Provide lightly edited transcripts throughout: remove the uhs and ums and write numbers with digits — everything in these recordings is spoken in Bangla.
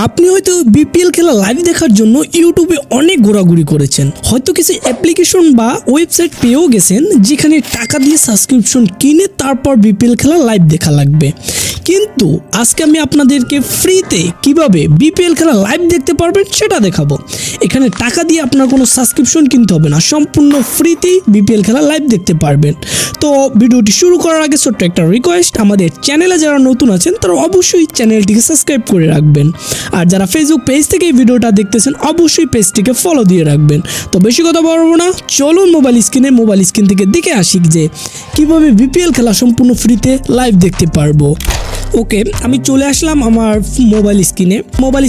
আপনি হয়তো বিপিএল খেলা লাইভ দেখার জন্য ইউটিউবে অনেক ঘোরাঘুরি করেছেন, হয়তো কিছু অ্যাপ্লিকেশন বা ওয়েবসাইট পেয়েও গেছেন যেখানে টাকা দিয়ে সাবস্ক্রিপশন কিনে তারপর বিপিএল খেলা লাইভ দেখা লাগবে। কিন্তু আজকে আমি আপনাদেরকে ফ্রিতে কিভাবে বিপিএল খেলা লাইভ দেখতে পারবেন সেটা দেখাবো। এখানে টাকা দিয়ে আপনার কোনো সাবস্ক্রিপশন কিনতে হবে না, সম্পূর্ণ ফ্রিতেই বিপিএল খেলা লাইভ দেখতে পারবেন। তো ভিডিওটি শুরু করার আগে ছোট্ট একটা রিকোয়েস্ট, আমাদের চ্যানেলে যারা নতুন আছেন তারা অবশ্যই চ্যানেলটিকে সাবস্ক্রাইব করে রাখবেন, আর যারা ফেসবুক পেজ থেকে এই ভিডিওটা দেখতেছেন অবশ্যই পেজটিকে ফলো দিয়ে রাখবেন। তো বেশি কথা বলবো না, চলুন মোবাইল স্ক্রিন থেকে দেখে আসি যে কিভাবে বিপিএল খেলা সম্পূর্ণ ফ্রিতে লাইভ দেখতে পারবো। ওকে, আমি চলে আসলাম আমার মোবাইল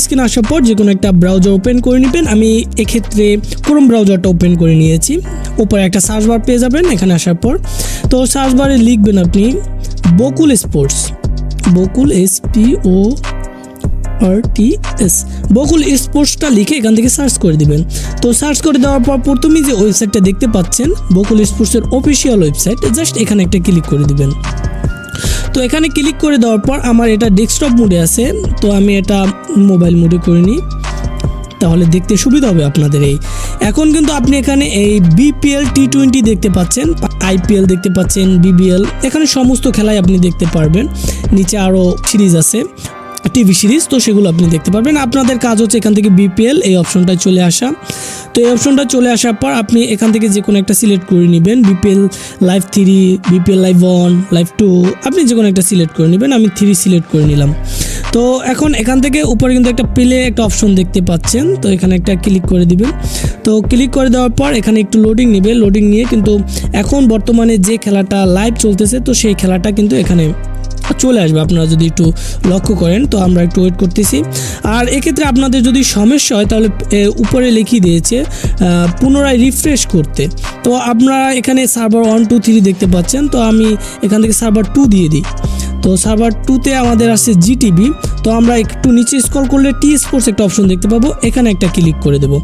স্ক্রিনে আসার পর যে কোনো একটা ব্রাউজার ওপেন করে নেবেন। আমি এক্ষেত্রে ক্রোম ব্রাউজারটা ওপেন করে নিয়েছি। উপরে একটা সার্চ বার পেয়ে যাবেন এখানে আসার পর। তো সার্চ বারে লিখবেন আপনি বকুল স্পোর্টস, বকুল SPORTS, বকুল স্পোর্টসটা লিখে এখান থেকে সার্চ করে দিবেন। তো সার্চ করে দেওয়ার পর প্রথমেই যে ওয়েবসাইটটা দেখতে পাচ্ছেন বকুল স্পোর্টসের অফিসিয়াল ওয়েবসাইট, জাস্ট এখানে একটা ক্লিক করে দিবেন। তো এখানে ক্লিক করে দেওয়ার পর আমার এটা ডেস্কটপ মোডে আছে, তো আমি এটা মোবাইল মোডে করে নিই, তাহলে দেখতে সুবিধা হবে আপনাদের। এখন কিন্তু আপনি এখানে এই বিপিএল T20 দেখতে পাচ্ছেন, IPL দেখতে পাচ্ছেন, BBL, এখানে সমস্ত খেলাই আপনি দেখতে পারবেন। নিচে আরও সিরিজ আছে, টিভি সিরিজ, তো সেগুলো আপনি দেখতে পারবেন। আপনাদের কাজ হচ্ছে এখান থেকে বিপিএল এই অপশনটায় চলে আসা। তো এই অপশনটা চলে আসার পর আপনি এখান থেকে যে কোনো একটা সিলেক্ট করে নেবেন, BPL live 3, BPL live 1, live 2, আপনি যে কোনো একটা সিলেক্ট করে নেবেন। আমি 3 সিলেক্ট করে নিলাম। তো এখন এখান থেকে উপরে কিন্তু একটা প্লে একটা অপশন দেখতে পাচ্ছেন, তো এখানে একটা ক্লিক করে দিবেন। তো ক্লিক করে দেওয়ার পর এখানে একটু লোডিং নেবে, লোডিং নিয়ে কিন্তু এখন বর্তমানে যে খেলাটা লাইভ চলতেছে তো সেই খেলাটা কিন্তু এখানে চলে আসবে, আপনারা যদি একটু লক্ষ্য করেন। তো আমরা একটু ওয়েট করতেছি। আর এক্ষেত্রে আপনাদের যদি সমস্যা হয় তাহলে উপরে লিখিয়ে দিয়েছে পুনরায় রিফ্রেশ করতে। তো আপনারা এখানে সার্ভার 1, 2, 3 দেখতে পাচ্ছেন, তো আমি এখান থেকে সার্ভার 2 দিয়ে দিই। তো সার্ভার 2তে আমাদের আছে GTB। তো আমরা একটু নিচে স্ক্রল করলে টি স্পোর্টস একটা অপশন দেখতে পাবো, এখানে একটা ক্লিক করে দেবো।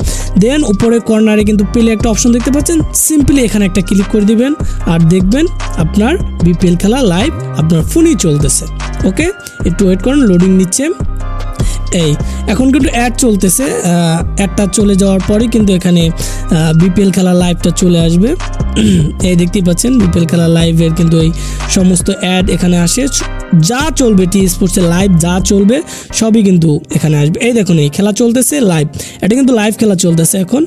দেন উপরে কর্নারে কিন্তু প্লে একটা অপশন দেখতে পাচ্ছেন, সিম্পলি এখানে একটা ক্লিক করে দিবেন আর দেখবেন আপনার বিপিএল খেলা লাইভ আপনার ফোনেই চলতেছে। ওকে, একটু ওয়েট করুন, লোডিং নিচ্ছে। এখন কিন্তু অ্যাড চলতেছে, অ্যাডটা চলে যাওয়ার পরেই কিন্তু এখানে বিপিএল খেলা লাইভটা চলে আসবে। এই দেখতেই পাচ্ছেন বিপিএল খেলা লাইভের কিন্তু এই সমস্ত অ্যাড এখানে আসে, যা চলবে টি স্পোর্টসের লাইভ যা চলবে সবই কিন্তু এখানে আসবে। এই দেখুন এই খেলা চলতেছে লাইভ, এটা কিন্তু লাইভ খেলা চলতেছে এখন।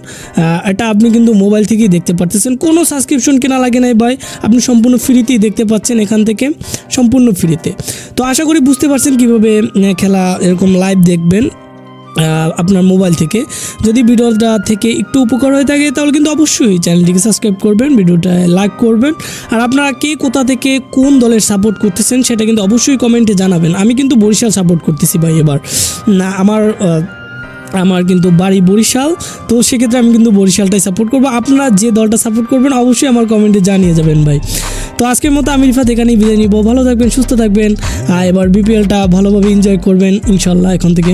এটা আপনি কিন্তু মোবাইল থেকেই দেখতে পারতেছেন, কোনো সাবস্ক্রিপশন কেনা লাগে নাই ভাই, আপনি সম্পূর্ণ ফ্রিতেই দেখতে পাচ্ছেন এখান থেকে, সম্পূর্ণ ফ্রিতে। তো আশা করি বুঝতে পারছেন কীভাবে খেলা এরকম লাইভ দেখবেন আপনার মোবাইল থেকে। যদি ভিডিওটা থেকে একটু উপকার হয়ে থাকে তাহলে কিন্তু অবশ্যই চ্যানেলটিকে সাবস্ক্রাইব করবেন, ভিডিওটা লাইক করবেন। আর আপনারা কে কোথা থেকে কোন দলের সাপোর্ট করতেছেন সেটা কিন্তু অবশ্যই কমেন্টে জানাবেন। আমি কিন্তু বরিশাল সাপোর্ট করতেছি ভাই এবার, না আমার কিন্তু বাড়ি বরিশাল, তো সেক্ষেত্রে আমি কিন্তু বরিশালটাই সাপোর্ট করবো। আপনারা যে দলটা সাপোর্ট করবেন অবশ্যই আমার কমেন্টে জানিয়ে যাবেন ভাই। তো আজকের মতো আমি রিফাত এখানেই বিদায় নিব। ভালো থাকবেন, সুস্থ থাকবেন, এবার বিপিএলটা ভালোভাবে এনজয় করবেন ইনশাল্লাহ এখন থেকে।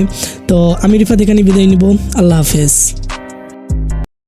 তো আমি রিফাত এখানেই বিদায় নিব। আল্লাহ হাফেজ।